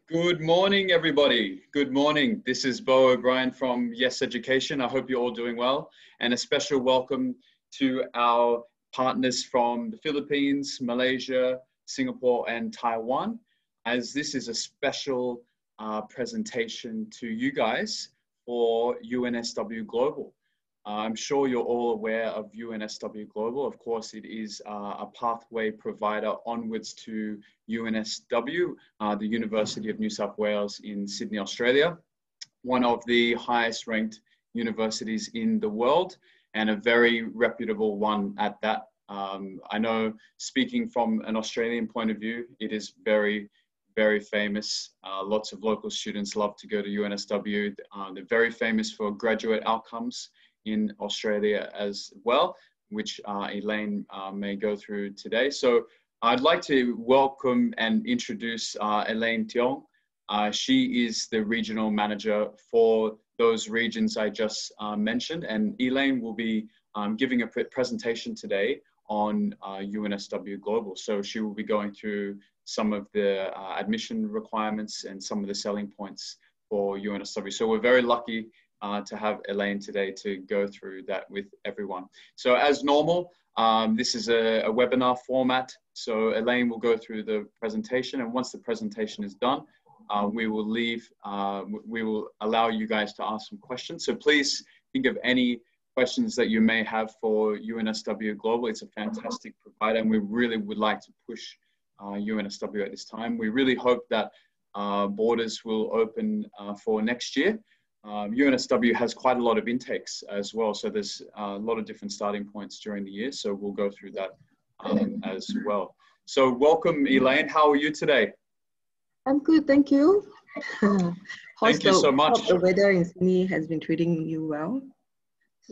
Good morning, everybody. Good morning. This is Bo O'Brien from Yes Education. I hope you're all doing well. And a special welcome to our partners from the Philippines, Malaysia, Singapore, and Taiwan, as this is a special presentation to you guys for UNSW Global. I'm sure you're all aware of UNSW Global. Of course, it is a pathway provider onwards to UNSW, the University of New South Wales in Sydney, Australia, one of the highest ranked universities in the world and a very reputable one at that. I know, speaking from an Australian point of view, it is very, very famous. Lots of local students love to go to UNSW. They're very famous for graduate outcomes in Australia as well, which Elaine may go through today. So I'd like to welcome and introduce Elaine Tiong. She is the regional manager for those regions I just mentioned, and Elaine will be giving a presentation today on UNSW Global. So she will be going through some of the admission requirements and some of the selling points for UNSW. So we're very lucky to have Elaine today to go through that with everyone. So as normal, this is a webinar format. So Elaine will go through the presentation, and once the presentation is done, we will allow you guys to ask some questions. So please think of any questions that you may have for UNSW Global. It's a fantastic provider, and we really would like to push UNSW at this time. We really hope that borders will open for next year. UNSW has quite a lot of intakes as well, so there's a lot of different starting points during the year, so we'll go through that as well. So welcome, Elaine. How are you today? I'm good, thank you. Thank you so much. Hope the weather in Sydney has been treating you well.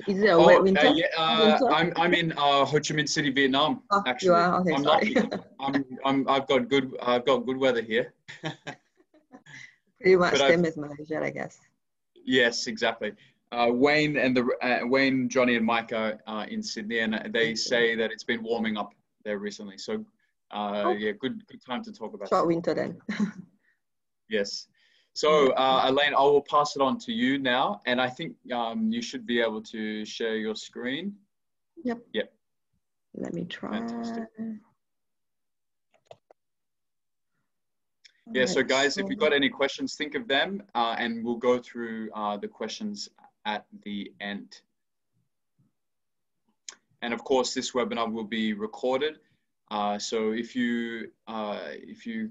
Is it a wet winter? I'm in Ho Chi Minh City, Vietnam. Oh, actually, you are? Okay, I'm sorry. lucky. I've got good weather here. Pretty much same as Malaysia, I guess. Yes, exactly. Wayne, Johnny, and Mike are in Sydney, and they say that it's been warming up there recently. So, yeah, good time to talk about. Short winter then. Yes. So, Elaine, I will pass it on to you now, and I think you should be able to share your screen. Yep. Yep. Let me try. Fantastic. Yeah, so guys, if you've got any questions, think of them, and we'll go through the questions at the end. And of course, this webinar will be recorded. So if you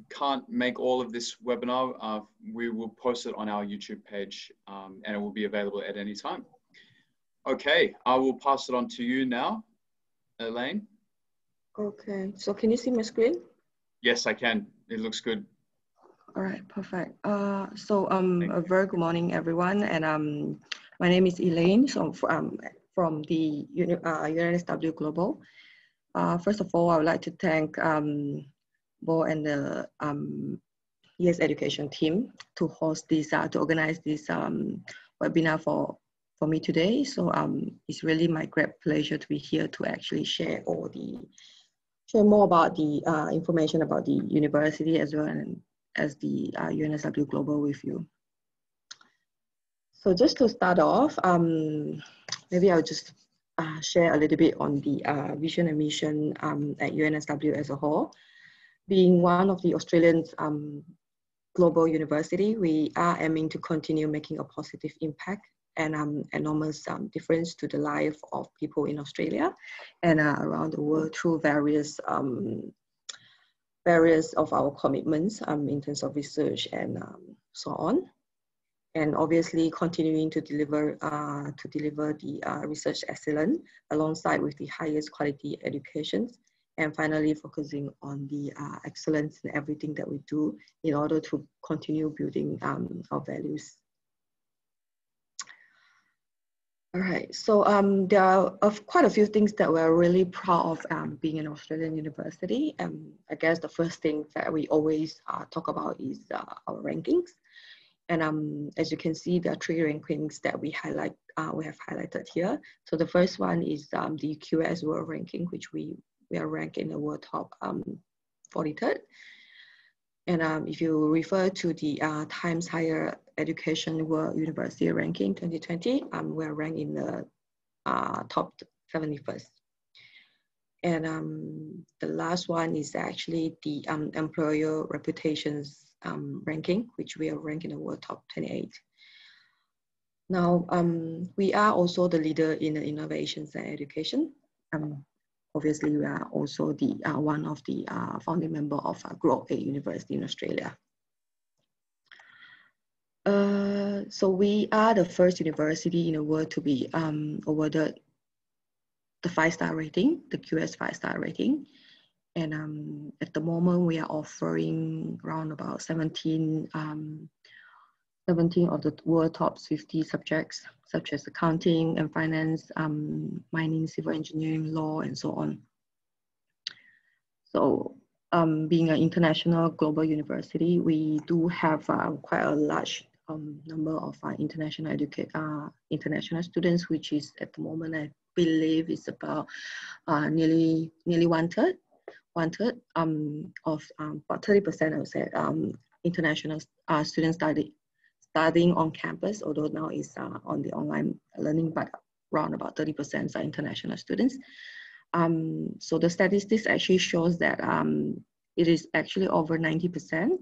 can't make all of this webinar, we will post it on our YouTube page, and it will be available at any time. Okay, I will pass it on to you now, Elaine. Okay, so can you see my screen? Yes, I can. It looks good. All right, perfect. A very good morning, everyone. And my name is Elaine, so from the UNSW Global. First of all, I would like to thank Bo and the Yes Education team to host this, to organize this webinar for me today. So it's really my great pleasure to be here to actually share more about the information about the university as well as the UNSW Global with you. So just to start off, maybe I'll just share a little bit on the vision and mission at UNSW as a whole. Being one of the Australian global university, we are aiming to continue making a positive impact and enormous difference to the life of people in Australia and around the world through various of our commitments in terms of research and so on. And obviously continuing to deliver the research excellence alongside with the highest quality education, and finally focusing on the excellence in everything that we do in order to continue building our values. All right, so there are quite a few things that we're really proud of being an Australian university. I guess the first thing that we always talk about is our rankings. And as you can see, there are 3 rankings that we have highlighted here. So the first one is the QS World Ranking, which we are ranked in the world top 43rd. And if you refer to the Times Higher Education World University Ranking 2020, we're ranked in the top 71st. And the last one is actually the employer reputations ranking, which we are ranked in the world top 28. Now, we are also the leader in the innovations and education. Obviously, we are also the one of the founding member of Globe 8 University in Australia. So we are the first university in the world to be awarded the 5-star rating, the QS 5-star rating. And at the moment, we are offering around about 17 of the world top 50 subjects, such as accounting and finance, mining, civil engineering, law, and so on. So being an international global university, we do have quite a large number of international students, which is at the moment, I believe it's about nearly one third of about 30%, I would say, international students studying on campus, although now it's on the online learning, but around about 30% are international students. So the statistics actually shows that it is actually over 90%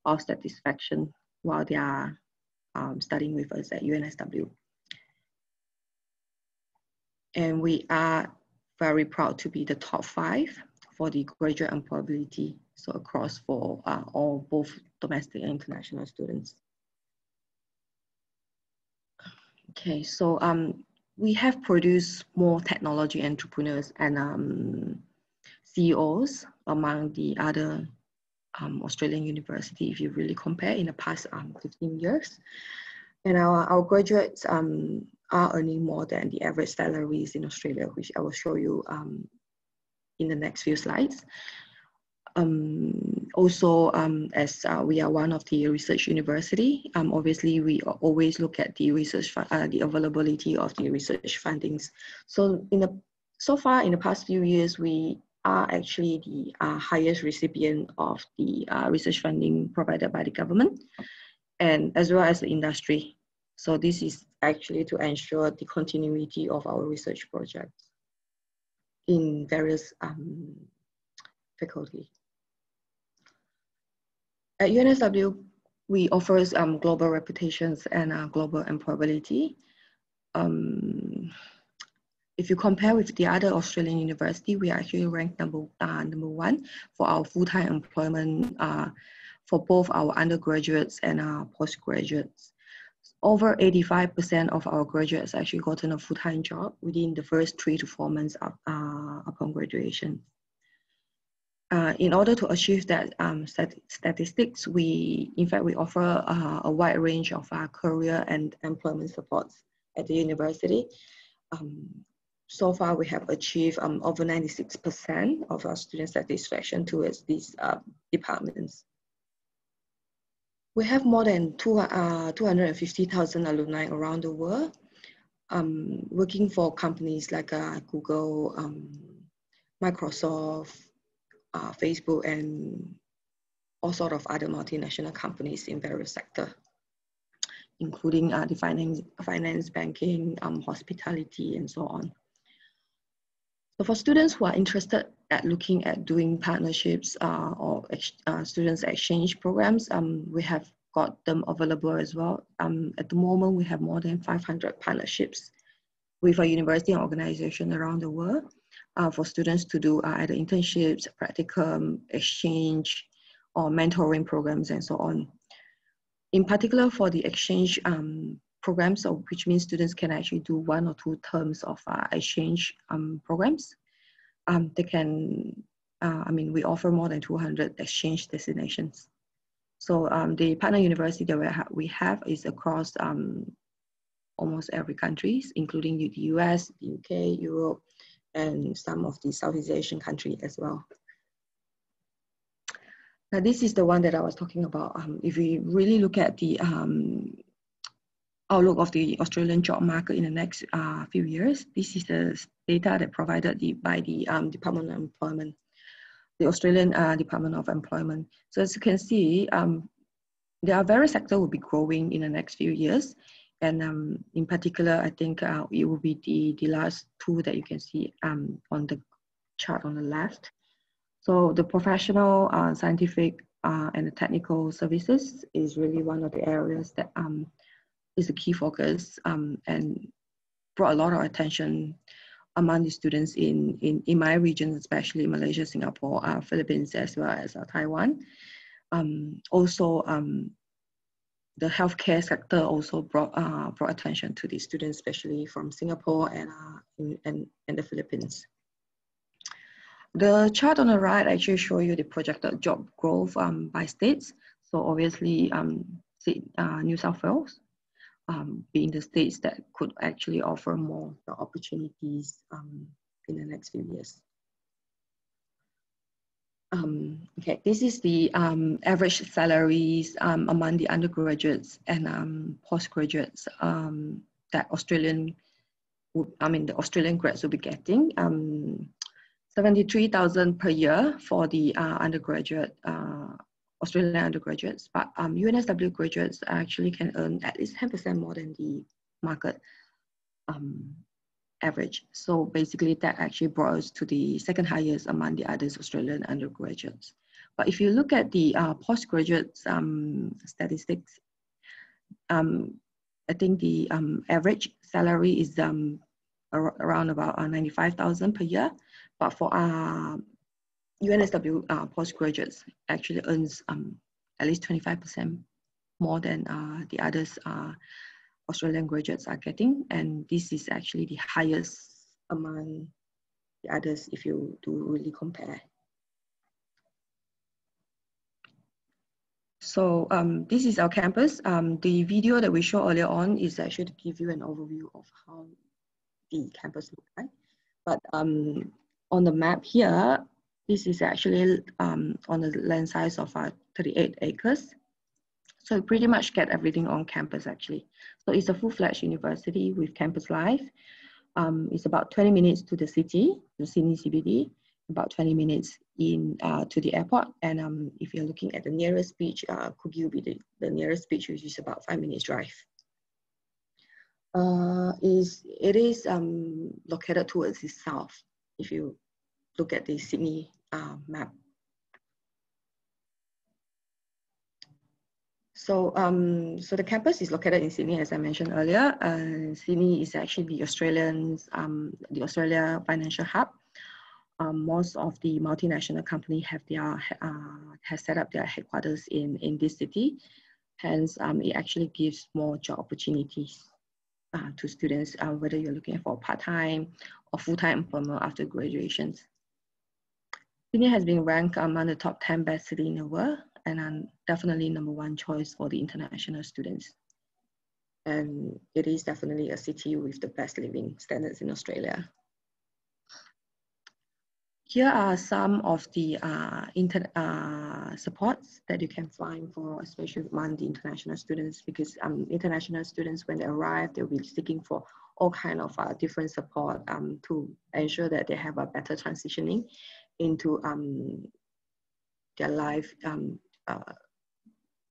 of satisfaction while they are studying with us at UNSW. And we are very proud to be the top 5 for the graduate employability, so across for all both domestic and international students. Okay, so we have produced more technology entrepreneurs and CEOs among the other Australian university, if you really compare in the past 15 years. And our graduates are earning more than the average salaries in Australia, which I will show you in the next few slides. Also, as we are one of the research university, obviously we always look at the research, the availability of the research fundings. So so far in the past few years, we are actually the highest recipient of the research funding provided by the government, and as well as the industry. So this is actually to ensure the continuity of our research projects in various faculty. At UNSW, we offer global reputations and global employability. If you compare with the other Australian university, we are actually ranked number 1 for our full-time employment for both our undergraduates and postgraduates. Over 85% of our graduates actually gotten a full-time job within the first 3 to 4 months upon graduation. In order to achieve that statistics, we offer a wide range of career and employment supports at the university. So far, we have achieved over 96% of our student satisfaction towards these departments. We have more than 250,000 alumni around the world, working for companies like Google, Microsoft, Facebook, and all sort of other multinational companies in various sectors, including the finance, banking, hospitality, and so on. So for students who are interested at looking at doing partnerships or students exchange programs, we have got them available as well. At the moment, we have more than 500 partnerships with a university and organization around the world for students to do either internships, practicum, exchange, or mentoring programs, and so on. In particular, for the exchange programs, which means students can actually do 1 or 2 terms of exchange programs. They can, we offer more than 200 exchange destinations. So the partner university that we have is across almost every country, including the US, the UK, Europe, and some of the Southeast Asian countries as well. Now, this is the one that I was talking about. If we really look at the outlook of the Australian job market in the next few years, this is the data that provided by the Department of Employment. the Australian Department of Employment. So as you can see, there are various sectors will be growing in the next few years. And in particular, I think it will be the last two that you can see on the chart on the left. So the professional, scientific, and the technical services is really one of the areas that is a key focus and brought a lot of attention among the students in my region, especially Malaysia, Singapore, Philippines, as well as Taiwan. Also, the healthcare sector also brought attention to the students, especially from Singapore and the Philippines. The chart on the right actually show you the projected job growth by states. So obviously, New South Wales being the states that could actually offer more opportunities in the next few years. Okay, this is the average salaries among the undergraduates and postgraduates that the Australian grads will be getting. 73,000 per year for the undergraduate, Australian undergraduates, but UNSW graduates actually can earn at least 10% more than the market average. So basically that actually brought us to the second highest among the others Australian undergraduates. But if you look at the postgraduate statistics, I think the average salary is around about 95,000 per year. But for UNSW postgraduates actually earns at least 25% more than the others Australian graduates are getting. And this is actually the highest among the others if you do really compare. So this is our campus. The video that we showed earlier on is actually to give you an overview of how the campus looks like. But on the map here, this is actually on the land size of 38 acres. So you pretty much get everything on campus actually. So it's a full-fledged university with campus life. It's about 20 minutes to the city, the Sydney CBD, about 20 minutes in to the airport. And if you're looking at the nearest beach, Coogee will be the nearest beach, which is about 5 minutes drive. It is located towards the south, if you look at the Sydney map. So, so the campus is located in Sydney, as I mentioned earlier. Sydney is actually the Australia financial hub. Most of the multinational companies have set up their headquarters in this city. Hence, it actually gives more job opportunities to students, whether you're looking for part-time or full-time employment after graduation. Sydney has been ranked among the top 10 best cities in the world, and definitely #1 choice for the international students. And it is definitely a city with the best living standards in Australia. Here are some of the supports that you can find for, especially among the international students, because international students, when they arrive, they'll be seeking for all kinds of different support to ensure that they have a better transitioning into their life,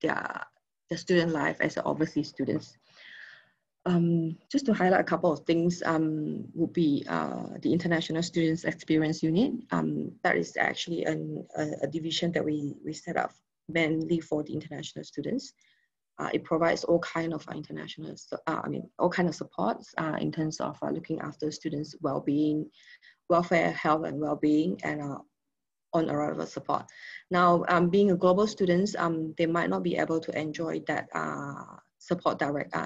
their student life as overseas students. Just to highlight a couple of things would be the International Students Experience Unit. That is actually a division that we set up mainly for the international students. It provides all kind of international, all kind of supports in terms of looking after students' well-being, welfare, health, and well-being, and on-arrival support. Now, being a global students, they might not be able to enjoy that support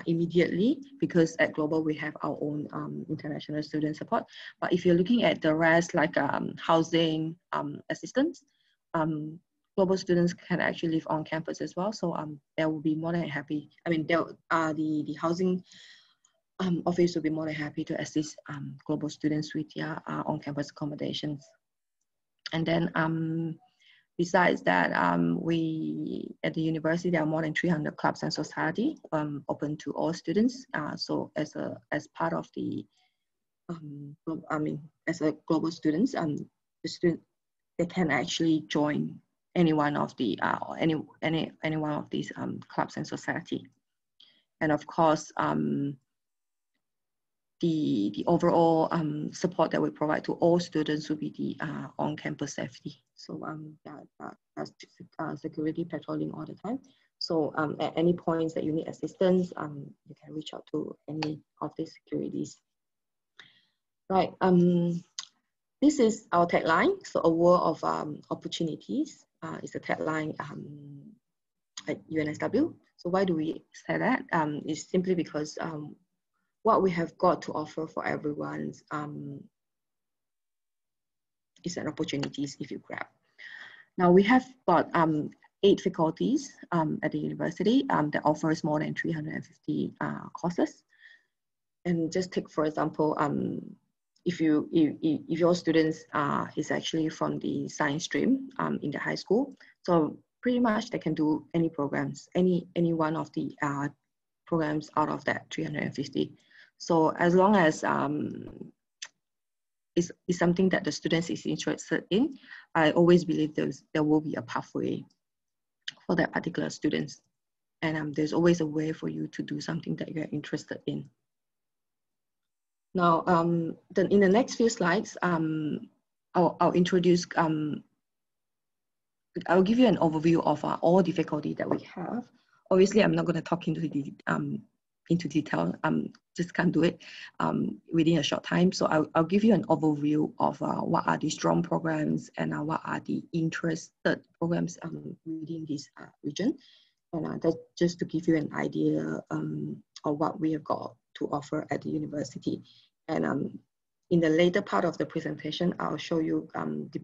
immediately, because at Global we have our own international student support. But if you're looking at the rest, like housing assistance, Global students can actually live on campus as well. So they will be more than happy. I mean, the housing office will be more than happy to assist Global students with their on-campus accommodations. And then besides that, we at the university, there are more than 300 clubs and society open to all students. So as part of the, as a global students, the they can actually join any one of the any one of these clubs and society. And of course, the overall support that we provide to all students will be the on-campus safety. So that's security patrolling all the time. So at any points that you need assistance, you can reach out to any of these securities. Right. This is our tagline. So a world of opportunities is a tagline at UNSW. So why do we say that? It's simply because what we have got to offer for everyone is an opportunities if you grab. Now we have got 8 faculties at the university that offers more than 350 courses. And just take for example, if your students is actually from the science stream in the high school, so pretty much they can do any programs, any one of the programs out of that 350. So as long as it's something that the students is interested in, I always believe there will be a pathway for that particular students. And there's always a way for you to do something that you're interested in. Now, then in the next few slides, I'll introduce, I'll give you an overview of all the faculty that we have. Obviously, I'm not going to talk into detail. Just can't do it within a short time. So I'll give you an overview of what are the strong programs and what are the interested programs within this region. And that's just to give you an idea of what we have got to offer at the university. And in the later part of the presentation, I'll show you the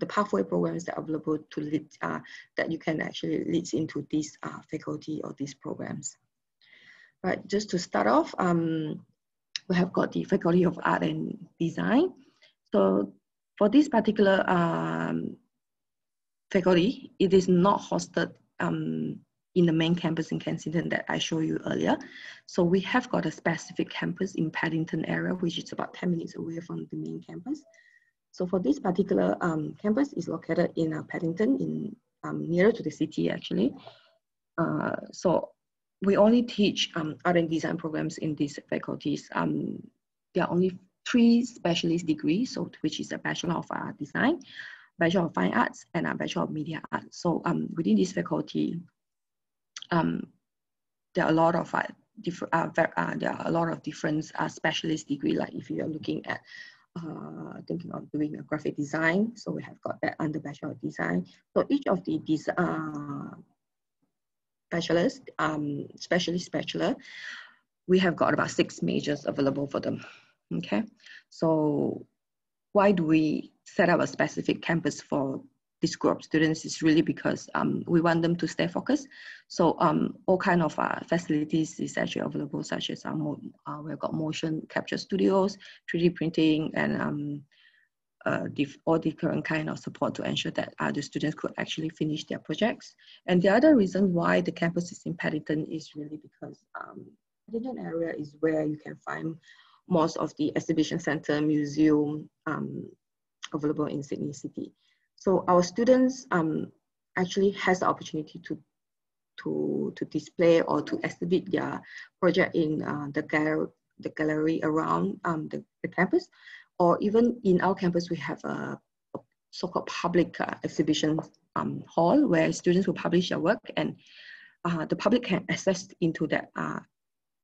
pathway programs that are available to lead, that you can actually lead into these faculty or these programs. Right, just to start off, we have got the Faculty of Art and Design. So for this particular faculty, it is not hosted in the main campus in Kensington that I showed you earlier. So we have got a specific campus in Paddington area, which is about 10 minutes away from the main campus. So for this particular campus is located in Paddington, in nearer to the city actually. So we only teach art and design programs in these faculties. There are only 3 specialist degrees, so which is a Bachelor of Design, Bachelor of Fine Arts, and a Bachelor of Media Arts. So within this faculty, there are a lot of different specialist degree. Like if you are looking at thinking of doing a graphic design, so we have got that under Bachelor of Design. So each of the bachelors, specialist bachelor, we have got about 6 majors available for them. Okay, so why do we set up a specific campus for this group of students? Is really because we want them to stay focused. So all kind of facilities is actually available, such as we've got motion capture studios, 3D printing, and all different kind of support to ensure that the students could actually finish their projects. And the other reason why the campus is in Paddington is really because Paddington area is where you can find most of the exhibition center, museum available in Sydney City. So our students actually has the opportunity to display or to exhibit their project in the gallery around the campus. Or even in our campus, we have a so-called public exhibition hall where students will publish their work, and the public can access into that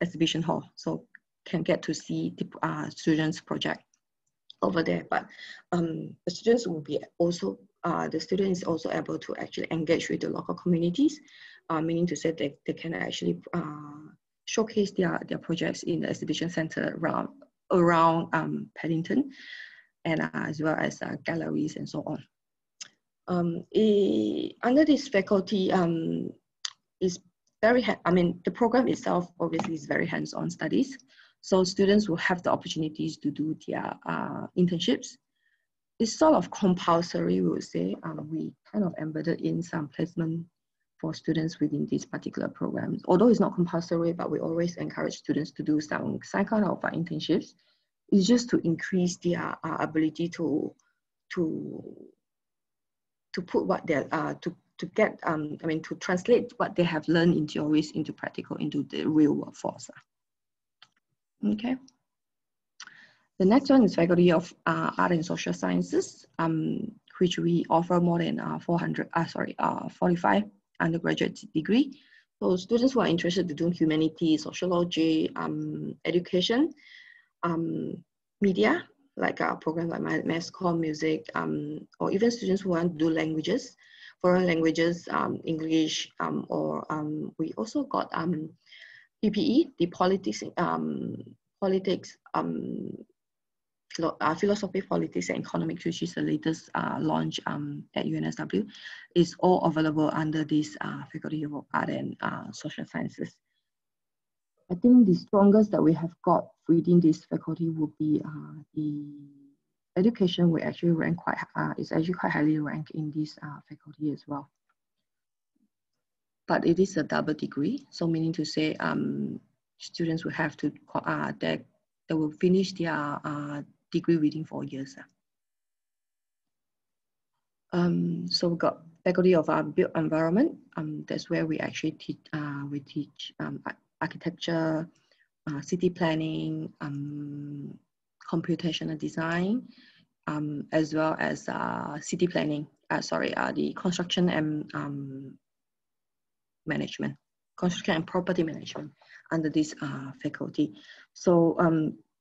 exhibition hall, so can get to see the students' project over there. But the students will be also, the student is also able to actually engage with the local communities, meaning to say that they can actually showcase their projects in the exhibition center around Paddington, and as well as galleries and so on. Under this faculty is the program itself obviously is very hands-on studies. So students will have the opportunities to do their internships. It's sort of compulsory, we would say. We kind of embedded in some placement for students within these particular programs. Although it's not compulsory, but we always encourage students to do some kind of internships. It's just to increase their ability to to put what they're to get to translate what they have learned in theories into practical, into the real workforce. Okay. The next one is Faculty of Art and Social Sciences, which we offer more than 45 undergraduate degree. So students who are interested to do humanities, sociology, education, media, like programs like mass comm, music, or even students who want to do languages, foreign languages, English, or we also got PPE, the politics, philosophy, politics, and economics, which is the latest launch at UNSW, is all available under this Faculty of Art and Social Sciences. I think the strongest that we have got within this faculty would be the education. We actually rank quite, is actually quite highly ranked in this faculty as well. But it is a double degree, so meaning to say students will have to, they will finish their degree within 4 years. So we got Faculty of Built Environment. That's where we actually teach architecture, city planning, computational design, as well as city planning. The construction and management, construction and property management under this faculty. So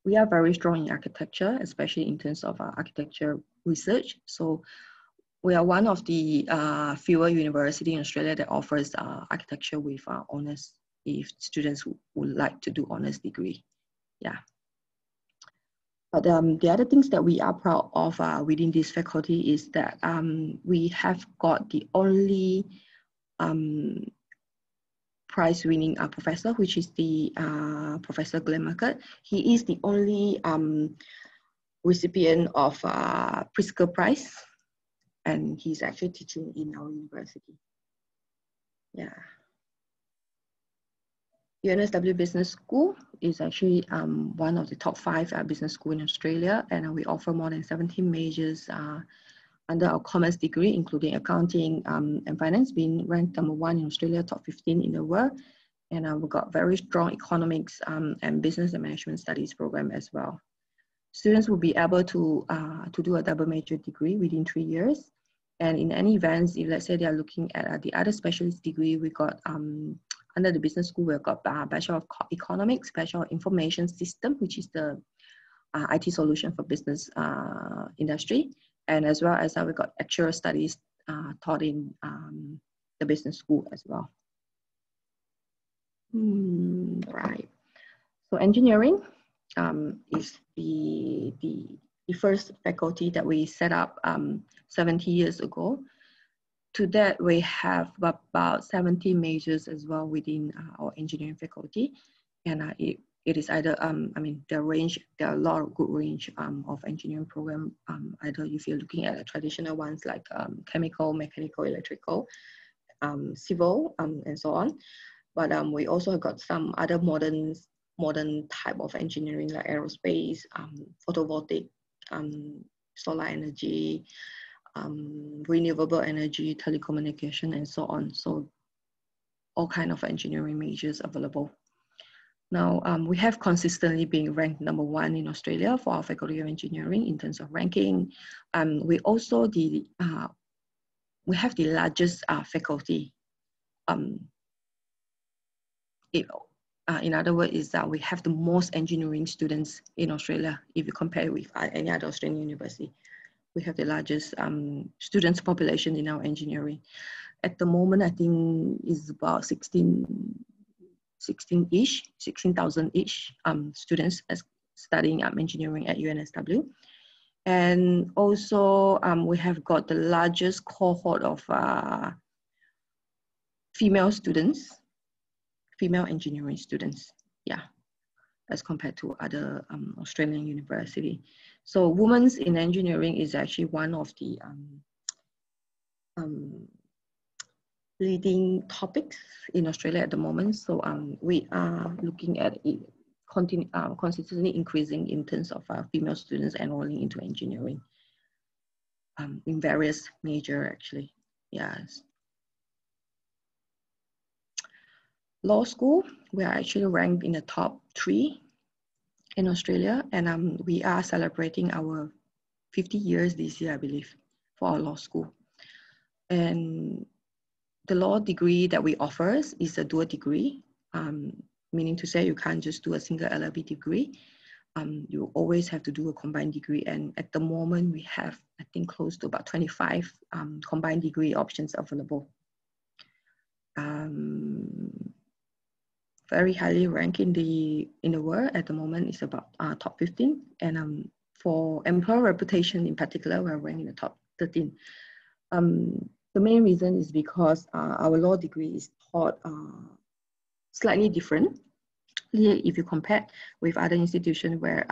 we are very strong in architecture, especially in terms of architecture research. So we are one of the fewer universities in Australia that offers architecture with honors, if students would like to do honors degree. Yeah. But the other things that we are proud of within this faculty is that we have got the only prize-winning professor, which is the Professor Glenn Market. He is the only recipient of Pritzker Prize, and he's actually teaching in our university. Yeah. UNSW Business School is actually one of the top 5 business schools in Australia, and we offer more than 17 majors under our commerce degree, including accounting and finance, being ranked #1 in Australia, top 15 in the world. And we've got very strong economics and business and management studies program as well. Students will be able to do a double major degree within 3 years. And in any events, if let's say they are looking at the other specialist degree, we got under the business school, we've got Bachelor of Economics, Bachelor of Information System, which is the IT solution for business industry. And as well as we got actuarial studies taught in the business school as well. Right. So engineering is the first faculty that we set up 70 years ago. To that, we have about 70 majors as well within our engineering faculty. And it is either, there are a lot of good range of engineering program, either if you're looking at the traditional ones like chemical, mechanical, electrical, civil, and so on. But we also got some other modern type of engineering like aerospace, photovoltaic, solar energy, renewable energy, telecommunication, and so on. So all kind of engineering majors available. Now, we have consistently been ranked #1 in Australia for our Faculty of Engineering in terms of ranking. We also we have the largest faculty. In other words, is that we have the most engineering students in Australia if you compare it with any other Australian university. We have the largest students population in our engineering. At the moment, I think is about 16,000-ish students studying engineering at UNSW. And also we have got the largest cohort of female engineering students, yeah, as compared to other Australian university. So women's in engineering is actually one of the leading topics in Australia at the moment. So we are looking at it consistently increasing in terms of female students enrolling into engineering. in various major actually. Yes. Law school, we are actually ranked in the top 3 in Australia, and we are celebrating our 50 years this year, I believe, for our law school. And the law degree that we offer is a dual degree, meaning to say you can't just do a single LLB degree. You always have to do a combined degree. And at the moment, we have, I think, close to about 25 combined degree options available. Very highly ranked in the world at the moment is about top 15. And for employer reputation in particular, we're ranked in the top 13. The main reason is because our law degree is taught slightly different. If you compare with other institutions where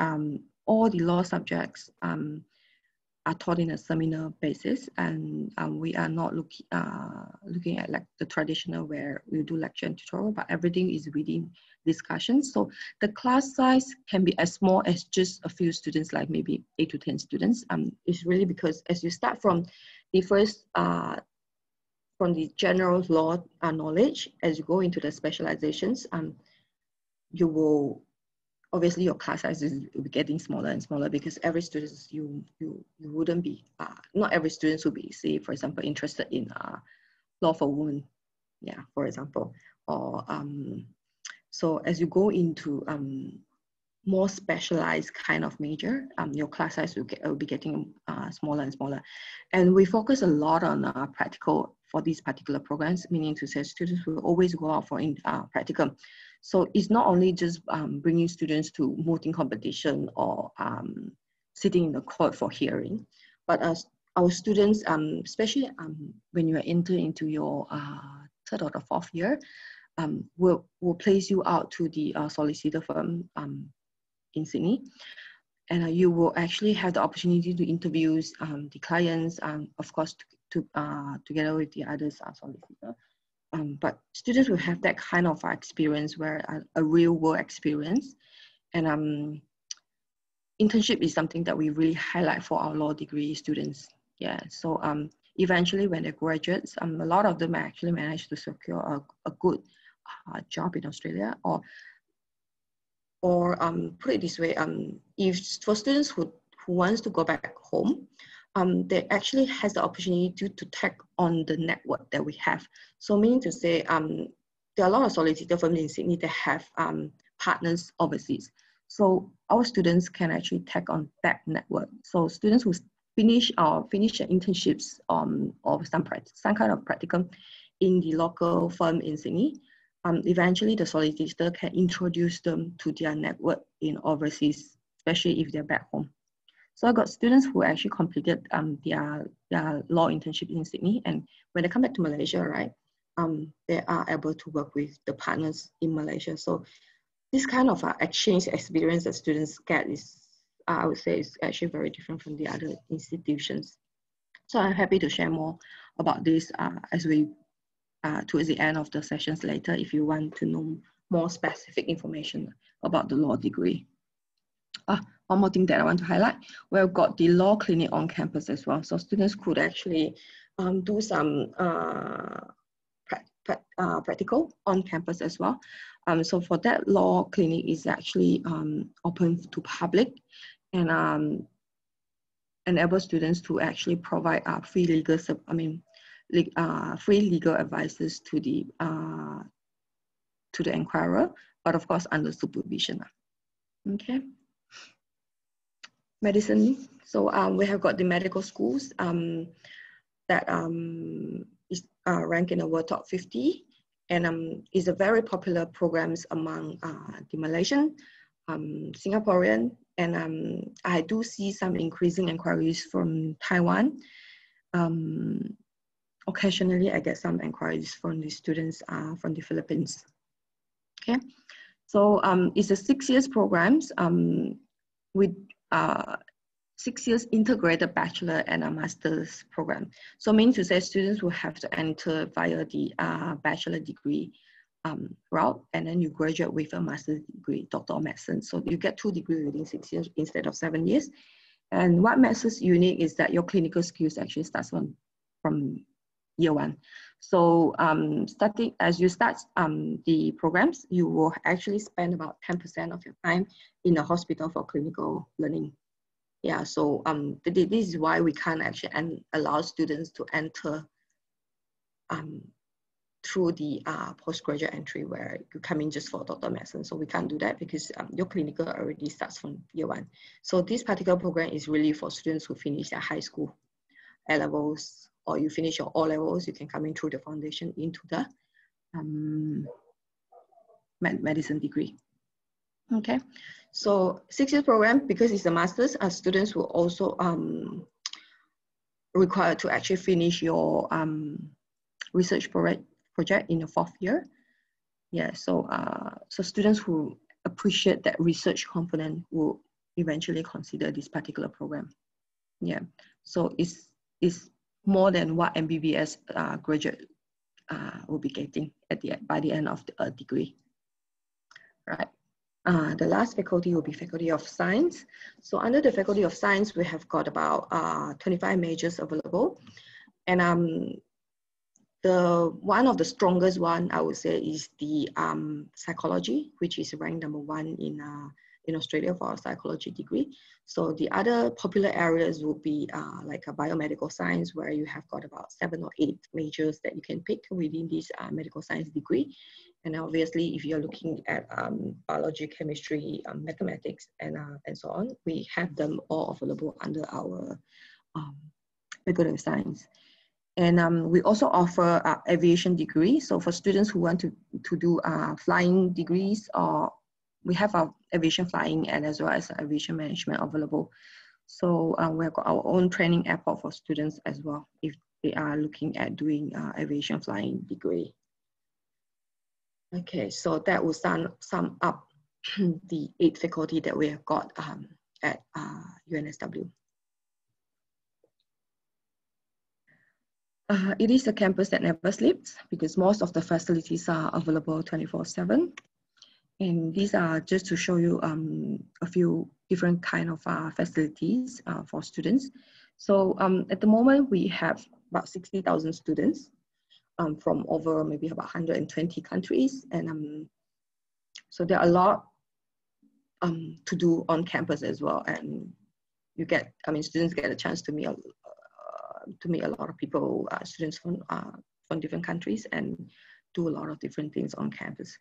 all the law subjects are taught in a seminar basis, and we are not looking at like the traditional where we do lecture and tutorial, but everything is within discussion. So the class size can be as small as just a few students, like maybe 8 to 10 students. It's really because as you start from the first from the general law knowledge, as you go into the specializations, you will, obviously your class size will be getting smaller and smaller, because every student, you wouldn't be, not every student will be, say, for example, interested in law for women, yeah, for example. Or so as you go into more specialized kind of major, your class size will be getting smaller and smaller. And we focus a lot on practical for these particular programs, meaning to say students will always go out for practical. So it's not only just bringing students to mooting competition or sitting in the court for hearing, but our students, especially when you enter into your 3rd or the 4th year, will place you out to the solicitor firm in Sydney, and you will actually have the opportunity to interview the clients, of course, together with the others solicitor. But students will have that kind of experience, where a real world experience, and internship is something that we really highlight for our law degree students. Yeah, so eventually when they graduate, a lot of them actually manage to secure a good job in Australia, or put it this way, if for students who wants to go back home, they actually has the opportunity to tag on the network that we have. So meaning to say, there are a lot of solicitor firms in Sydney that have partners overseas. So our students can actually tag on that network. So students who finish their internships or some kind of practicum in the local firm in Sydney, eventually the solicitor can introduce them to their network in overseas, especially if they're back home. So I got students who actually completed their law internship in Sydney, and when they come back to Malaysia, right, they are able to work with the partners in Malaysia. So this kind of exchange experience that students get is, I would say, is actually very different from the other institutions. So I'm happy to share more about this as we towards the end of the sessions later, if you want to know more specific information about the law degree. One more thing that I want to highlight, we've got the law clinic on campus as well. So students could actually do some practical on campus as well. So for that, law clinic is actually open to public, and enable students to actually provide free legal, free legal advices to the inquirer, but of course under supervision. Okay. Medicine. So we have got the medical schools that is ranked in the world top 50, and is a very popular programs among the Malaysian, Singaporean, and I do see some increasing inquiries from Taiwan. Occasionally, I get some inquiries from the students from the Philippines. Okay, so it's a 6 years programs with 6 years integrated bachelor and a master's program. So meaning to say students will have to enter via the bachelor degree route, and then you graduate with a master's degree, Doctor of Medicine. So you get 2 degrees within 6 years instead of 7 years. And what makes us unique is that your clinical skills actually starts from year one. So starting as you start the programs, you will actually spend about 10% of your time in a hospital for clinical learning. Yeah, so this is why we can't actually allow students to enter through the postgraduate entry where you come in just for doctor medicine. So we can't do that because your clinical already starts from year one. So this particular program is really for students who finish their high school, A-levels, or you finish your O-levels, you can come in through the foundation into the medicine degree. Okay, so 6-year program, because it's a master's, students will also required to actually finish your research project in the 4th year. Yeah, so so students who appreciate that research component will eventually consider this particular program. Yeah, so it's more than what MBBS graduate will be getting at by the end of the degree. Right. The last faculty will be Faculty of Science. So under the Faculty of Science, we have got about 25 majors available. And the one of the strongest one, I would say, is the psychology, which is ranked #1 in Australia for a psychology degree. So the other popular areas would be like a biomedical science, where you have got about 7 or 8 majors that you can pick within this medical science degree. And obviously, if you're looking at biology, chemistry, mathematics, and so on, we have them all available under our Faculty of Science. And we also offer aviation degree. So for students who want to do flying degrees, or we have our aviation flying and as well as aviation management available. So we've got our own training airport for students as well, if they are looking at doing aviation flying degree. Okay, so that will sum up the 8 faculty that we have got at UNSW. It is a campus that never sleeps because most of the facilities are available 24/7. And these are just to show you a few different kind of facilities for students. So at the moment, we have about 60,000 students from over maybe about 120 countries. And so there are a lot to do on campus as well. And you get, students get a chance to meet a lot of people, students from different countries, and do a lot of different things on campus.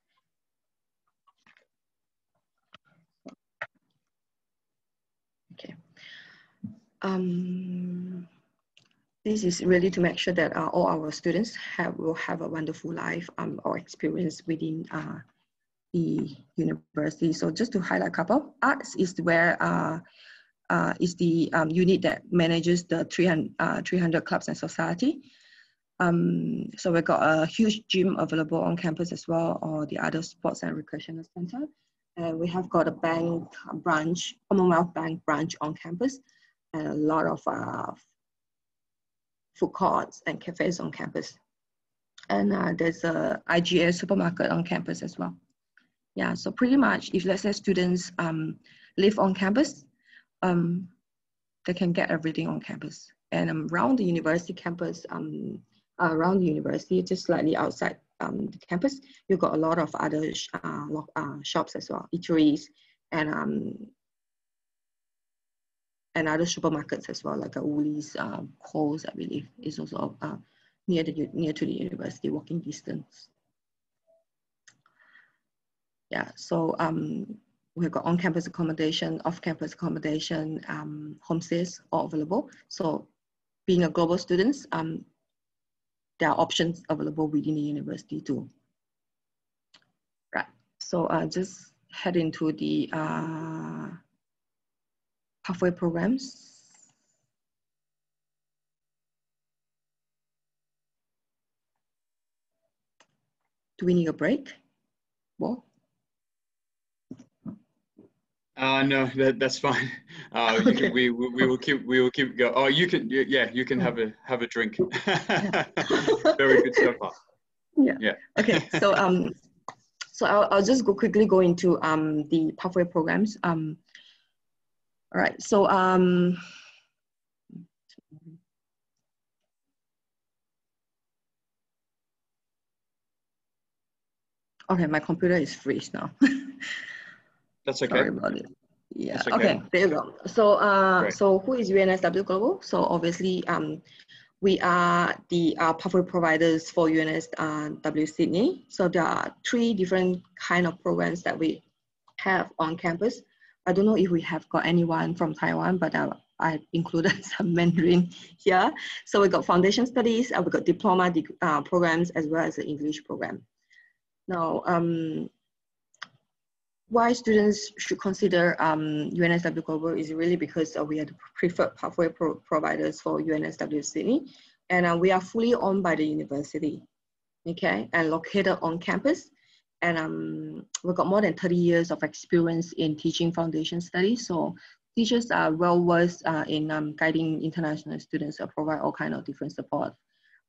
Okay. This is really to make sure that all our students will have a wonderful life or experience within the university. So just to highlight a couple, arts is where is the unit that manages the 300 clubs and society. So we've got a huge gym available on campus as well, or the other sports and recreational center. And we have got a bank branch, Commonwealth Bank branch on campus, and a lot of food courts and cafes on campus. And there's a IGA supermarket on campus as well. Yeah, so pretty much if let's say students live on campus, they can get everything on campus. And around the university campus, around the university, just slightly outside the campus, you've got a lot of other shops as well, eateries, and other supermarkets as well, like a Woolies, Coles, I believe, is also near to the university, walking distance. Yeah, so we've got on-campus accommodation, off-campus accommodation, homestays, all available. So being a global student, there are options available within the university too. Right, so just head into the pathway programs. Do we need a break? Well, no, that's fine. Okay. We will keep going. Oh, you can, yeah, you can have a drink. Very good so far. Yeah. Okay. So so I'll just quickly go into the pathway programs. All right, so okay, my computer is freeze now. That's okay. Sorry about it. Yeah. That's okay. Okay. There you go. So, Great. so who is UNSW Global? So obviously, we are the pathway providers for UNSW Sydney. So there are 3 different kind of programs that we have on campus. I don't know if we have got anyone from Taiwan, but I included some Mandarin here. So we got foundation studies, we got diploma programs, as well as the English program. Now, why students should consider UNSW Global is really because we are the preferred pathway providers for UNSW Sydney, and we are fully owned by the university, okay, and located on campus. And we've got more than 30 years of experience in teaching foundation studies. So teachers are well versed in guiding international students or provide all kinds of different support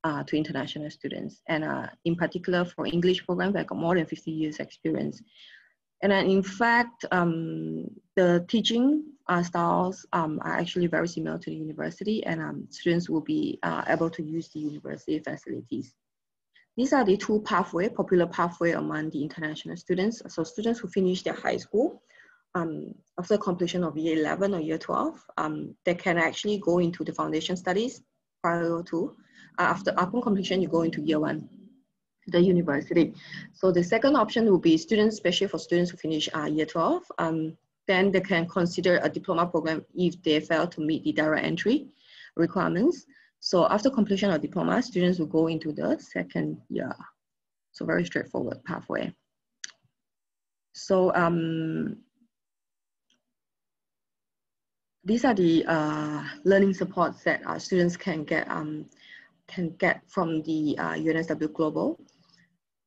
to international students. And in particular for English program, we've got more than 50 years experience. And in fact, the teaching styles are actually very similar to the university, and students will be able to use the university facilities. These are the 2 popular pathway among the international students. So students who finish their high school after completion of year 11 or year 12, they can actually go into the foundation studies prior to, upon completion, you go into year 1. The university. So the second option will be students, especially for students who finish year 12, then they can consider a diploma program if they fail to meet the direct entry requirements. So after completion of diploma, students will go into the second year. So very straightforward pathway. So these are the learning supports that our students can get from the UNSW Global.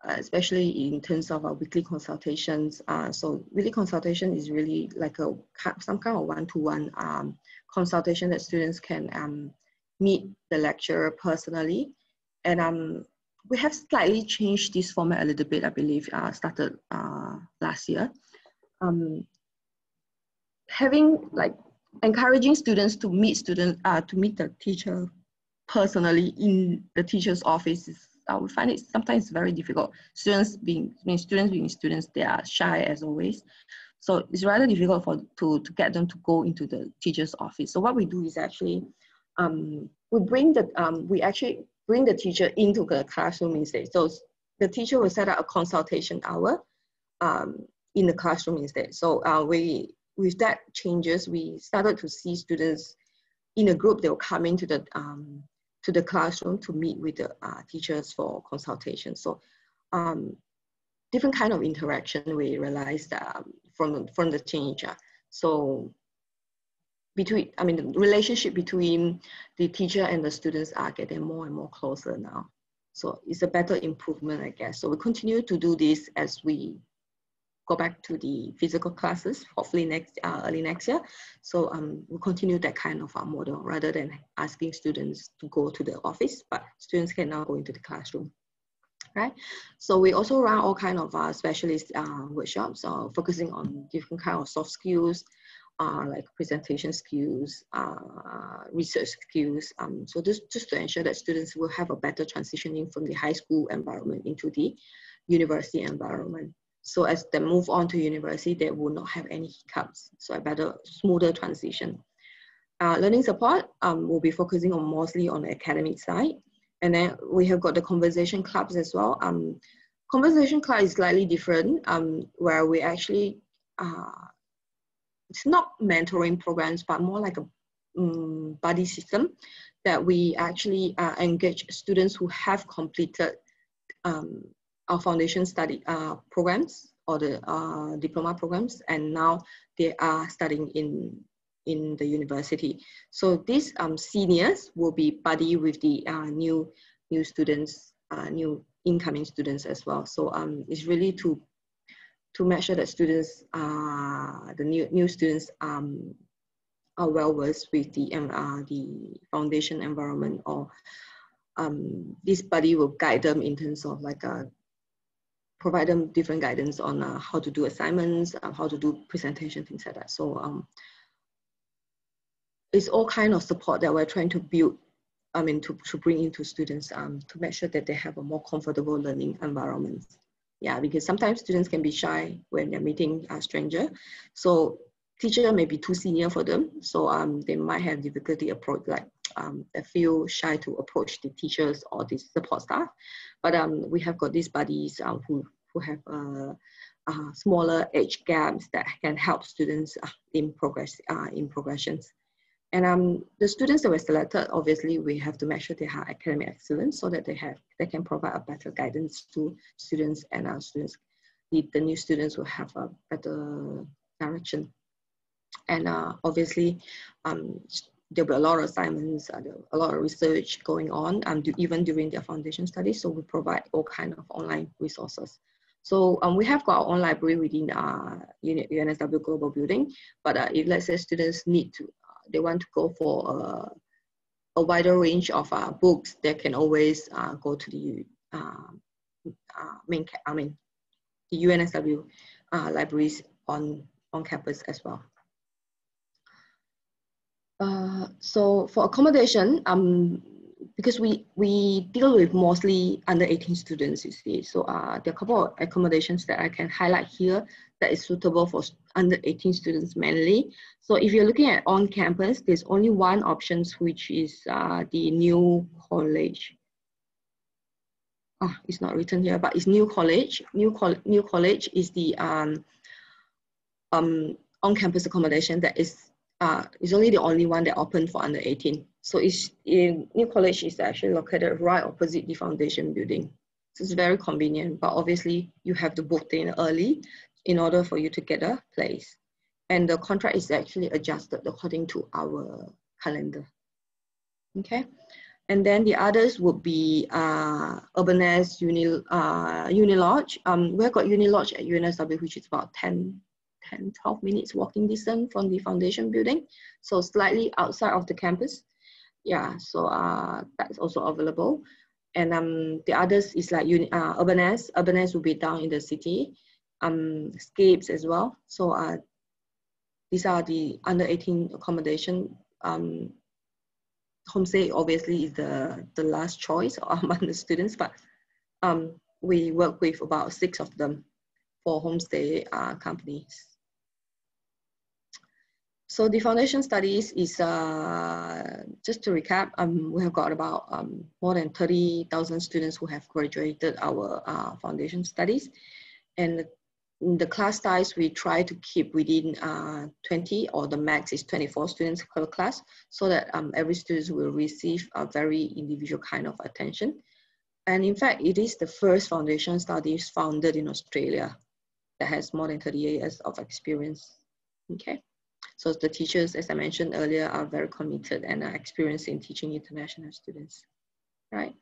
Especially in terms of our weekly consultations. So weekly consultation is really like some kind of one-to-one consultation that students can meet the lecturer personally. And we have slightly changed this format a little bit, I believe, started last year. Encouraging students to meet the teacher personally in the teacher's office is, we find it sometimes very difficult. Students being students, they are shy as always. So it's rather difficult to get them to go into the teacher's office. So what we do is actually, we actually bring the teacher into the classroom instead. So the teacher will set up a consultation hour in the classroom instead. So with that changes, we started to see students in a group. They will come into the classroom to meet with the teachers for consultation. So different kind of interaction we realized from the change. So the relationship between the teacher and the students are getting more and more closer now. So it's a better improvement, I guess. So we continue to do this as we go back to the physical classes, hopefully early next year. So we'll continue that kind of model rather than asking students to go to the office, but students can now go into the classroom, right? So we also run all kind of specialist workshops focusing on different kind of soft skills, like presentation skills, research skills. So this just to ensure that students will have a better transitioning from the high school environment into the university environment. So as they move on to university, they will not have any hiccups. So a better, smoother transition. Learning support will be focusing on mostly on the academic side. And then we have got the conversation clubs as well. Conversation club is slightly different, where we actually, it's not mentoring programs, but more like a buddy system that we actually engage students who have completed our foundation study programs or the diploma programs, and now they are studying in the university. So these seniors will be buddy with the new students, new incoming students as well. So it's really to make sure that students, the new students are well versed with the foundation environment, or this buddy will guide them in terms of like provide them different guidance on how to do assignments, how to do presentation, things like that. So it's all kind of support that we're trying to build, to bring into students to make sure that they have a more comfortable learning environment. Yeah, because sometimes students can be shy when they're meeting a stranger. So teacher may be too senior for them. So they might have difficulty approach, like they feel shy to approach the teachers or the support staff. But we have got these buddies who have smaller age gaps that can help students in progressions. And the students that were selected, obviously, we have to make sure they have academic excellence so that they can provide a better guidance to students, and our students, the new students will have a better direction. And obviously, there'll be a lot of assignments, a lot of research going on, even during their foundation studies. So we provide all kinds of online resources. So we have got our own library within UNSW Global Building, but if let's say students they want to go for a wider range of books, they can always go to the the UNSW libraries on campus as well. So for accommodation, because we deal with mostly under 18 students, you see. So there are a couple of accommodations that I can highlight here that is suitable for under 18 students mainly. So if you're looking at on campus, there's only one option, which is the new college. It's not written here, but it's new college. New college is the on-campus accommodation that is only the only one that opened for under 18. So New College is actually located right opposite the foundation building. So it's very convenient, but obviously you have to book in early in order for you to get a place. And the contract is actually adjusted according to our calendar. Okay. And then the others would be Urbanese Unilodge. We've got Unilodge at UNSW, which is about 12 minutes walking distance from the foundation building. So slightly outside of the campus. Yeah, so that's also available. And the others is like Urbanese. Urbanese will be down in the city. Scapes as well. So these are the under 18 accommodation. Homestay obviously is the last choice among the students, but we work with about 6 of them for homestay companies. So the foundation studies is, just to recap, we have got about more than 30,000 students who have graduated our foundation studies. And the class size, we try to keep within 20, or the max is 24 students per class, so that every student will receive a very individual kind of attention. And in fact, it is the first foundation studies founded in Australia that has more than 30 years of experience. Okay. So the teachers, as I mentioned earlier, are very committed and are experienced in teaching international students, right?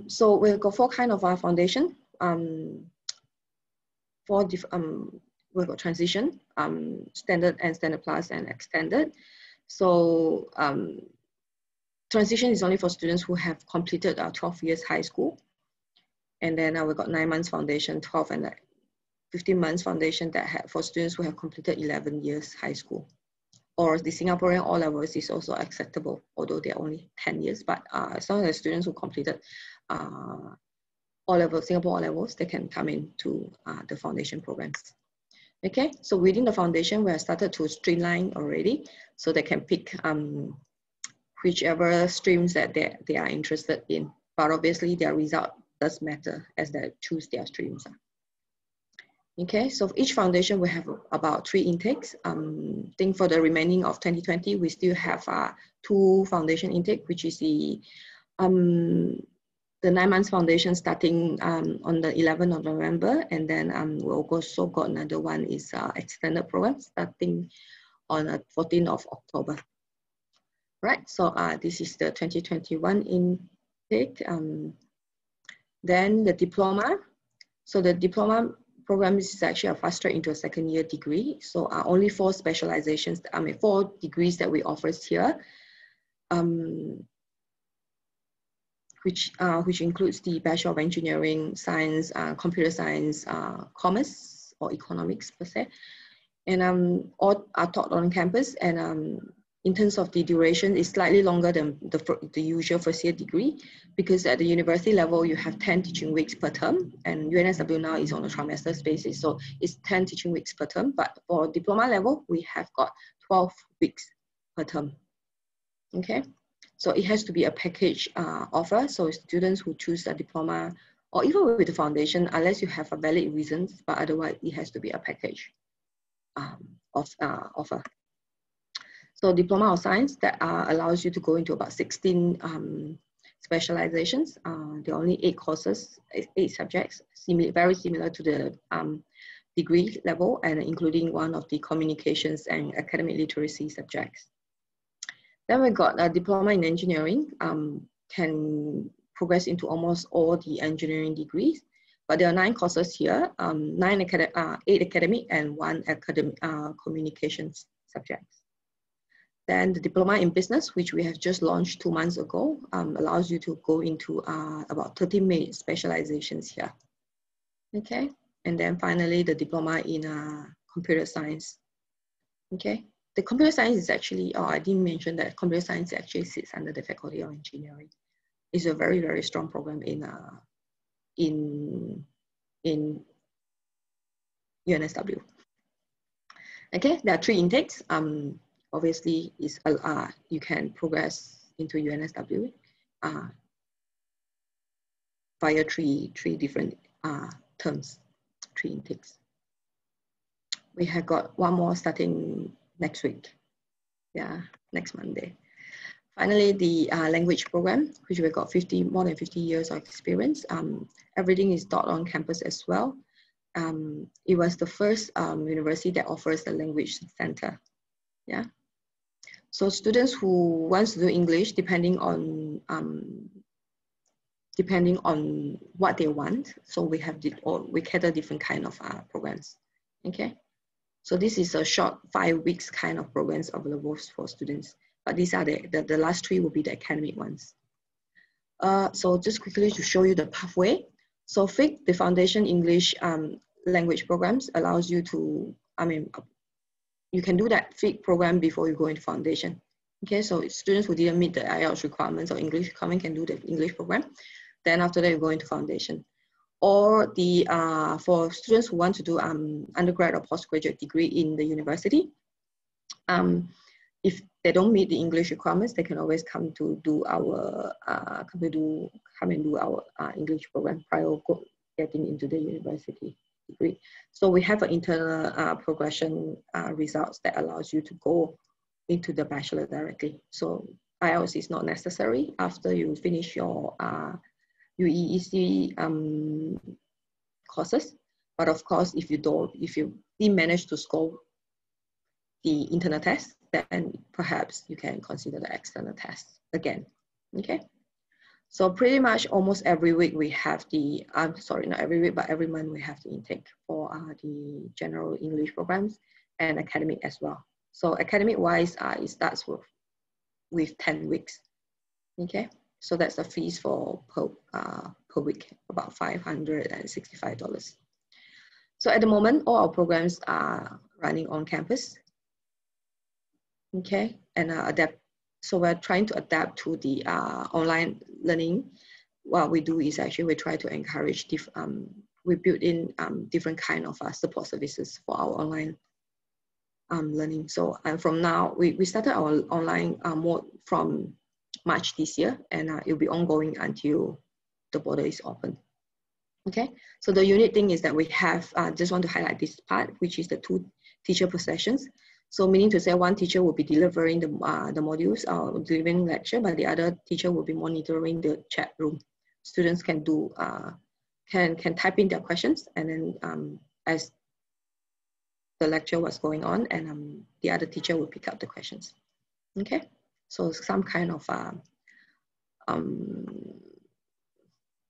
So we've got 4 kinds of our foundation. We've got transition, standard and standard plus, and extended. So transition is only for students who have completed 12 years high school. And then we've got 9 months foundation, 12 and 15 months foundation that for students who have completed 11 years high school. Or the Singaporean O-levels is also acceptable, although they're only 10 years, but some of the students who completed O-levels, Singapore O-levels, they can come into the foundation programs. Okay, so within the foundation, we have started to streamline already, so they can pick whichever streams that they are interested in. But obviously their result does matter as they choose their streams. Okay, so for each foundation, we have about 3 intakes. I think for the remaining of 2020, we still have 2 foundation intake, which is the 9 months foundation starting on the 11th of November. And then we also got another one is extended program starting on the 14th of October. Right, so this is the 2021 intake. Then the diploma. So the diploma program is actually a fast track into a 2nd year degree. So only 4 specializations, 4 degrees that we offer here, which includes the Bachelor of Engineering, Science, Computer Science, Commerce or Economics per se. And all are taught on campus, and in terms of the duration, it's slightly longer than the usual first year degree, because at the university level, you have 10 teaching weeks per term, and UNSW now is on a trimester basis, so it's 10 teaching weeks per term, but for diploma level, we have got 12 weeks per term, okay? So it has to be a package offer, so students who choose a diploma, or even with the foundation, unless you have a valid reasons, but otherwise it has to be a package offer. So diploma of science that allows you to go into about 16 specializations. There are only 8 courses, 8 subjects, very similar to the degree level, and including one of the communications and academic literacy subjects. Then we got a diploma in engineering, can progress into almost all the engineering degrees, but there are 9 courses here, 8 academic and 1 academic communications subjects. Then the diploma in business, which we have just launched 2 months ago, allows you to go into about 13 specializations here. Okay, and then finally the diploma in computer science. Okay, the computer science is actually, I didn't mention that computer science actually sits under the Faculty of Engineering. It's a very, very strong program in UNSW. Okay, there are 3 intakes. Obviously, you can progress into UNSW via three different terms, 3 intakes. We have got 1 more starting next week. Yeah, next Monday. Finally, the language program, which we've got more than 50 years of experience. Everything is taught on campus as well. It was the first university that offers the language center. Yeah. So students who wants to do English, depending on what they want. So we cater different kind of programs. Okay. So this is a short 5 weeks kind of programs available for students. But these are the last 3 will be the academic ones. So just quickly to show you the pathway. So FIG, the Foundation English language programs, allows you to, you can do that FIG program before you go into foundation. Okay, so students who didn't meet the IELTS requirements or English requirement can do the English program. Then after that, you go into foundation. Or for students who want to do undergrad or postgraduate degree in the university, if they don't meet the English requirements, they can always come to do our English program prior to getting into the university degree. So we have an internal progression results that allows you to go into the bachelor directly. So IELTS is not necessary after you finish your UEEC courses. But of course, if you didn't manage to score the internal test, then perhaps you can consider the external test again. Okay. So pretty much almost every week we have the, sorry, not every week, but every month we have the intake for the general English programs and academic as well. So academic wise, it starts with 10 weeks. Okay. So that's the fees for per week, about $565. So at the moment, all our programs are running on campus. Okay, and so we're trying to adapt to the online learning. What we do is actually we try to encourage, we build in different kind of support services for our online learning. So from now, we started our online mode from March this year, and it will be ongoing until the border is open. Okay, so the unique thing is that we have, just want to highlight this part, which is the 2 teacher per sessions. So meaning to say 1 teacher will be delivering the modules or delivering lecture, but the other teacher will be monitoring the chat room. Students can do, can type in their questions, and then as the lecture was going on, and the other teacher will pick up the questions. Okay, so some kind of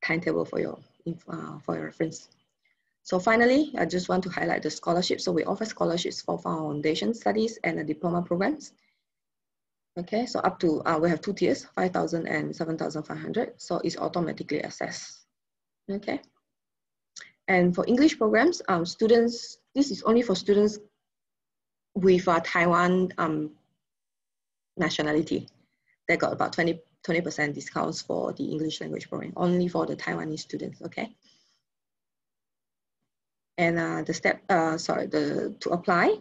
timetable for your reference. So finally, I just want to highlight the scholarships. So we offer scholarships for foundation studies and the diploma programs. Okay, so up to, we have 2 tiers, 5,000 and 7,500. So it's automatically assessed. Okay. And for English programs, students, this is only for students with Taiwan nationality. They got about 20% discounts for the English language program, only for the Taiwanese students, okay? And to apply,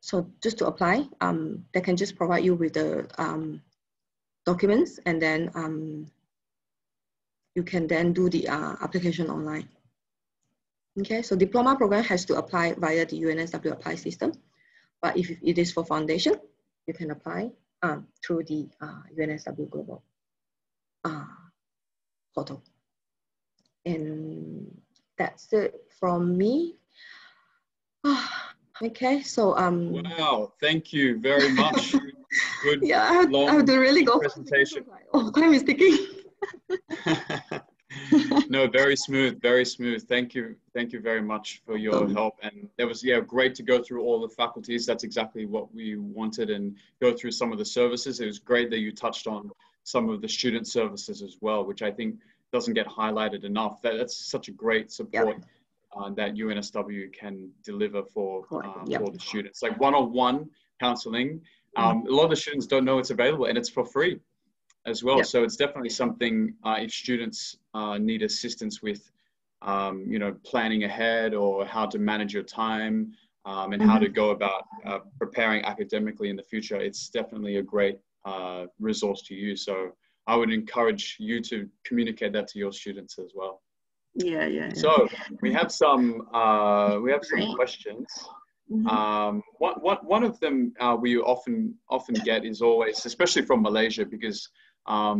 so just to apply, they can just provide you with the documents, and then you can then do the application online. Okay, so diploma program has to apply via the UNSW apply system, but if it is for foundation, you can apply through the UNSW Global portal. And that's it from me. Okay, so wow, thank you very much. Good. Yeah, I have to really go presentation. Oh, time is ticking. No, very smooth, very smooth. Thank you very much for your help. And it was great to go through all the faculties. That's exactly what we wanted, and go through some of the services. It was great that you touched on some of the student services as well, which I think doesn't get highlighted enough. That's such a great support that UNSW can deliver for the students. Like one-on-one counseling. A lot of the students don't know it's available, and it's for free as well. So it's definitely something if students need assistance with, planning ahead, or how to manage your time, and how to go about preparing academically in the future. It's definitely a great resource to use. So I would encourage you to communicate that to your students as well. So we have some questions. One of them we often get is always, especially from Malaysia, because a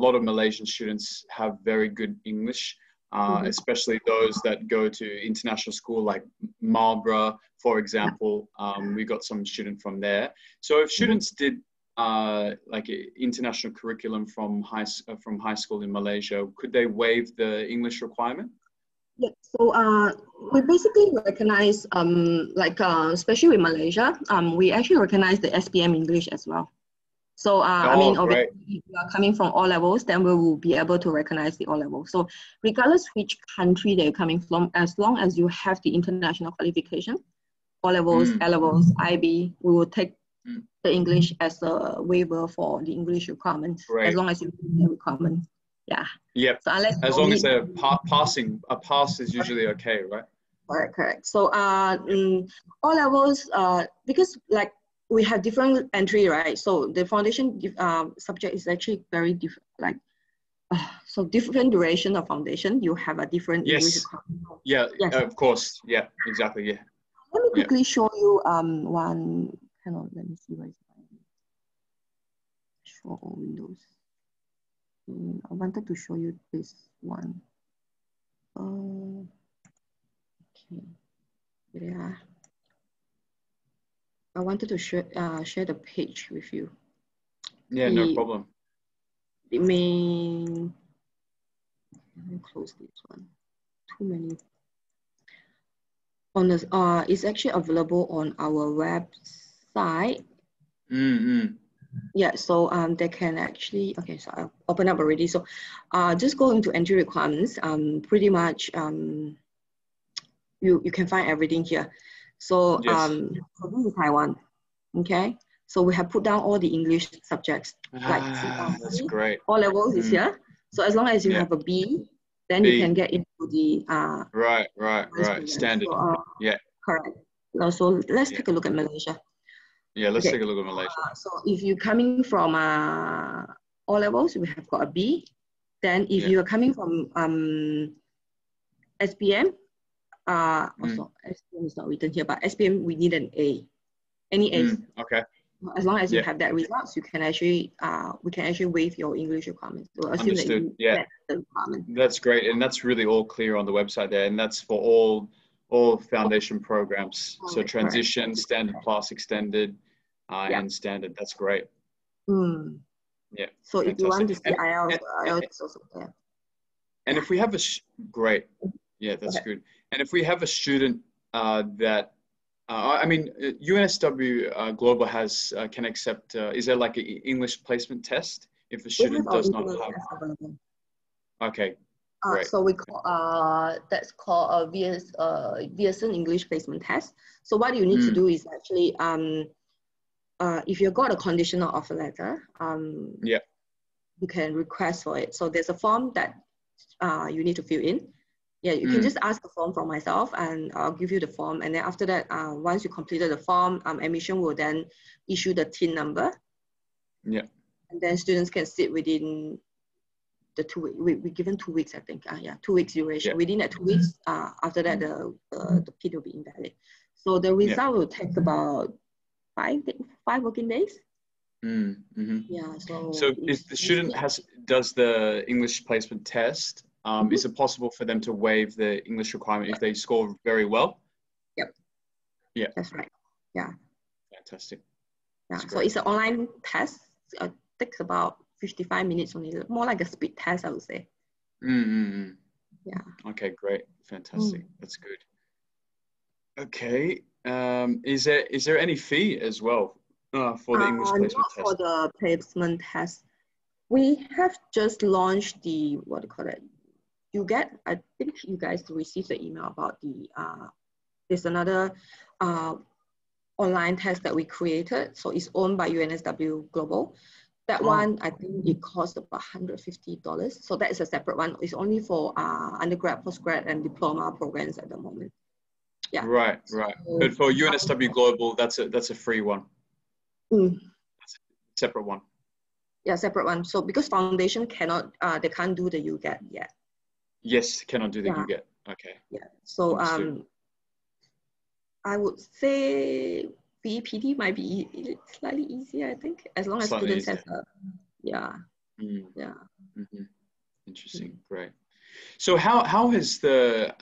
lot of Malaysian students have very good English, especially those that go to international school like Marlborough, for example. We got some student from there. So if students did like international curriculum from high school in Malaysia, could they waive the English requirement? Yeah, so we basically recognize, especially with Malaysia, we actually recognize the SPM English as well. So I mean, obviously, if you are coming from all levels, then we will be able to recognize the all levels. So regardless which country they're coming from, as long as you have the international qualification, all levels, A levels, IB, we will take the English as a waiver for the English requirements, as long as you meet the requirements. Yeah. Yep. So as long as they're passing, a pass is usually okay, right? Correct. So all levels, because like we have different entry, right? So the foundation subject is actually very different. Like, so different duration of foundation, you have a different English requirement. Yeah. Of course. Yeah. Exactly. Yeah. Let me quickly show you one. Hang on, let me see what is show all windows. I wanted to show you this one. Okay. Yeah. I wanted to share the page with you. Yeah, no problem. Let me close this one. Too many. On the it's actually available on our website. Yeah, so they can actually, okay, so I'll open up already. So just go into entry requirements. Pretty much you can find everything here. So so this is Taiwan, okay? So we have put down all the English subjects. That's great. All levels is here. So as long as you have a B, then you can get into the right. Standard. So, correct. So let's take a look at Malaysia. Yeah, let's take a look at Malaysia. So if you're coming from all levels, we have got a B. Then if you are coming from SPM, also SPM is not written here, but SPM we need an A. Any A. Okay. As long as you have that results, you can actually we can actually waive your English requirements. So assume that you met the requirement. That's great, and that's really all clear on the website there, and that's for all foundation programs. So transition, standard plus, extended, and standard. That's great. Yeah. So if you want to see IELTS, IELTS also there. And if we have great, that's good. And if we have a student that, I mean, UNSW Global can accept. Is there like an English placement test if the student does not have? Available. Okay. Great. So we call, that's called a VSN English Placement Test. So what you need to do is actually, if you got a conditional offer letter, Yeah. you can request for it. So there's a form that you need to fill in. Yeah, you can just ask the form from myself and I'll give you the form. And then after that, once you completed the form, admission will then issue the TIN number. Yeah. And then students can sit within the 2 weeks. We're given 2 weeks, I think. Yeah, 2 weeks duration. Yeah. Within that 2 weeks, after that, the PIN will be invalid. So the result will take about 5 working days. Yeah. So if the student does the English placement test, is it possible for them to waive the English requirement if they score very well? Yep. Yeah. That's right. Yeah. Fantastic. Yeah. So it's an online test. It takes about 55 minutes only, more like a speed test, I would say. Yeah. Okay, great. Fantastic. That's good. Okay. Is there any fee as well for the English placement not test? For the placement test. We have just launched the, what do you call it? I think you guys received the email about the, there's another online test that we created. So it's owned by UNSW Global. That one, I think it costs about $150. So that is a separate one. It's only for undergrad, postgrad, and diploma programs at the moment. Yeah. Right. But for UNSW Global, that's a free one. That's a separate one. Yeah, separate one. So because foundation cannot, they can't do the UGET yet. Yes, cannot do the UGET. Okay. Yeah. So I would say VPD might be slightly easier, I think, as long as Slightly students easier. have Interesting. Great. So how has the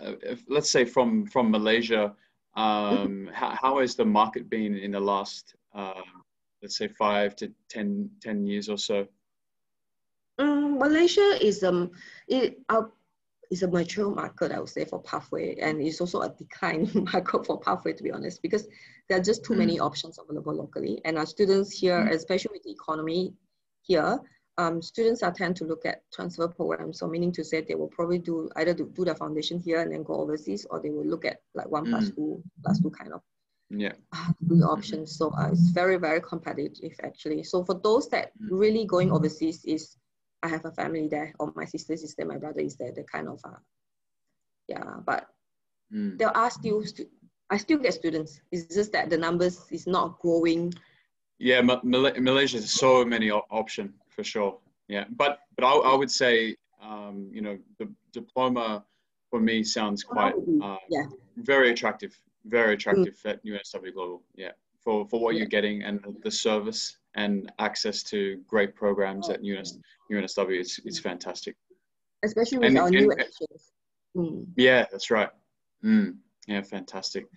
let's say from Malaysia, how has the market been in the last let's say 5 to 10 years or so? Malaysia is a mature market, I would say, for pathway, and it's also a declining market for pathway, to be honest, because there are just too many options available locally. And our students here, especially with the economy here, students tend to look at transfer programs. So meaning to say they will probably either do their foundation here and then go overseas, or they will look at like 1+2 kind of options. So it's very, very competitive actually. So for those that really going overseas is, I have a family there, or my sister is there, my brother is there, the kind of, but there are still, I still get students. It's just that the numbers is not growing. Yeah, Malaysia has so many options for sure. Yeah, but I would say, you know, the diploma for me sounds quite very attractive at UNSW Global. Yeah, for what you're getting and the service and access to great programs at UNSW, it's fantastic. Especially with our new additions. Yeah, that's right. Yeah, fantastic.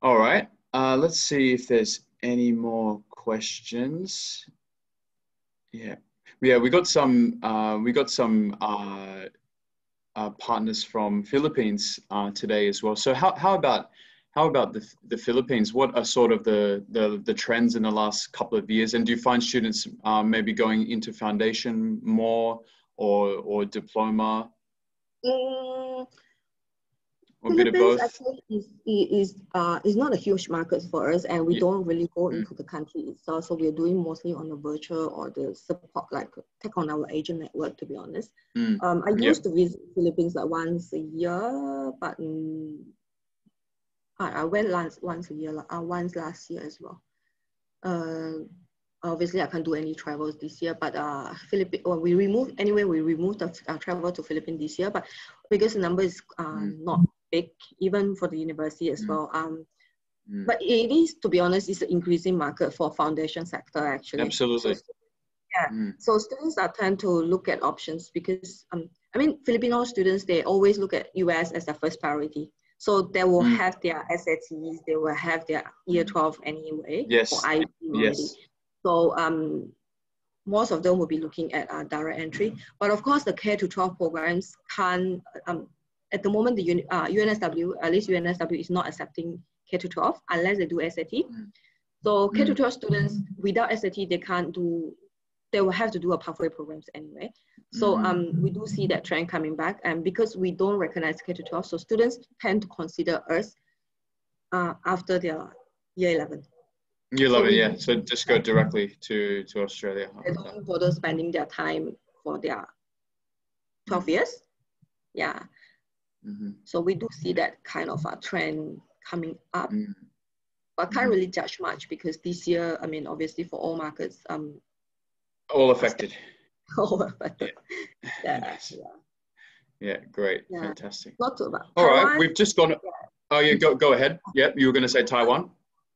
All right, let's see if there's any more questions. Yeah, we got some partners from Philippines today as well. So how about the Philippines? What are sort of the trends in the last couple of years? And do you find students maybe going into foundation more or diploma? Or a bit of both? Actually is not a huge market for us, and we don't really go into the country itself. So we're doing mostly on the virtual or the support, like take on our agent network, to be honest. I used to visit Philippines like once a year, but I went once a year, once last year as well. Obviously, I can't do any travels this year, but we removed the travel to Philippines this year, but because the number is not big, even for the university as well. But it is, to be honest, it's an increasing market for foundation sector actually. Absolutely. So, so students tend to look at options because, I mean, Filipino students, they always look at US as their first priority. So they will have their SATs, they will have their year 12 anyway. Yes. For IB already. So most of them will be looking at direct entry. But of course, the K-12 programs can't, at the moment, the UNSW, at least UNSW is not accepting K-12 unless they do SAT. So K-12 students without SAT, they they will have to do a pathway programs anyway. So we do see that trend coming back, and because we don't recognize K-12, so students tend to consider us after their year 11. Year 11, yeah. So just go directly to Australia. They don't bother spending their time for their 12 years. Yeah. So we do see that kind of a trend coming up. But can't really judge much because this year, I mean, obviously for all markets, all affected. All affected. Yeah. Yeah, great. Yeah. Fantastic. Not too bad. All Taiwan, right, we've just gone. Oh, yeah, go ahead. Yep, you were going to say Taiwan?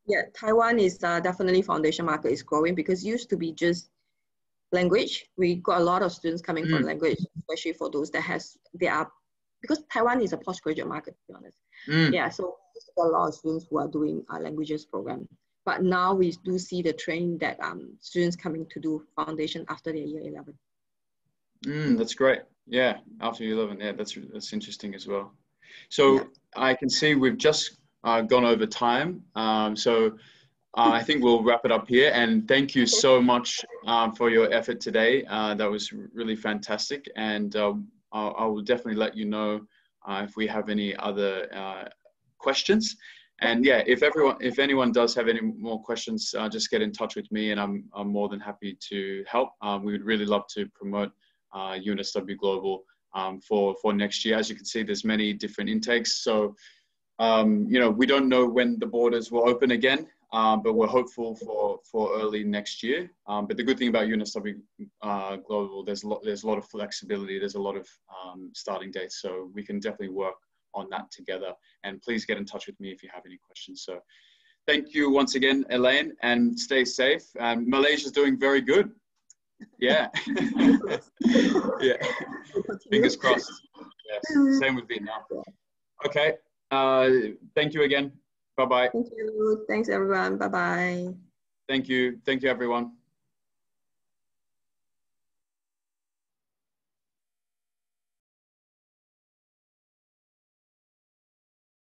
Yeah, Taiwan is definitely foundation market is growing because it used to be just language. We got a lot of students coming from language, especially for those that because Taiwan is a postgraduate market, to be honest. Yeah, so there's a lot of students who are doing languages program. But now we do see the trend that students coming to do foundation after their year 11. That's great. Yeah, after year 11, yeah, that's interesting as well. So I can see we've just gone over time. So I think we'll wrap it up here. And thank you so much for your effort today. That was really fantastic. And I will definitely let you know if we have any other questions. And yeah, if anyone does have any more questions, just get in touch with me, and I'm more than happy to help. We would really love to promote UNSW Global for next year. As you can see, there's many different intakes. So we don't know when the borders will open again, but we're hopeful for early next year. But the good thing about UNSW Global, there's a lot of flexibility. There's a lot of starting dates, so we can definitely work on that together. And please get in touch with me if you have any questions. So thank you once again, Elaine, and stay safe. Malaysia's doing very good. Yeah. Yeah. Fingers crossed. Yes. Same with Vietnam. Okay. Thank you again. Bye-bye. Thank you. Thanks, everyone. Bye-bye. Thank you. Thank you, everyone.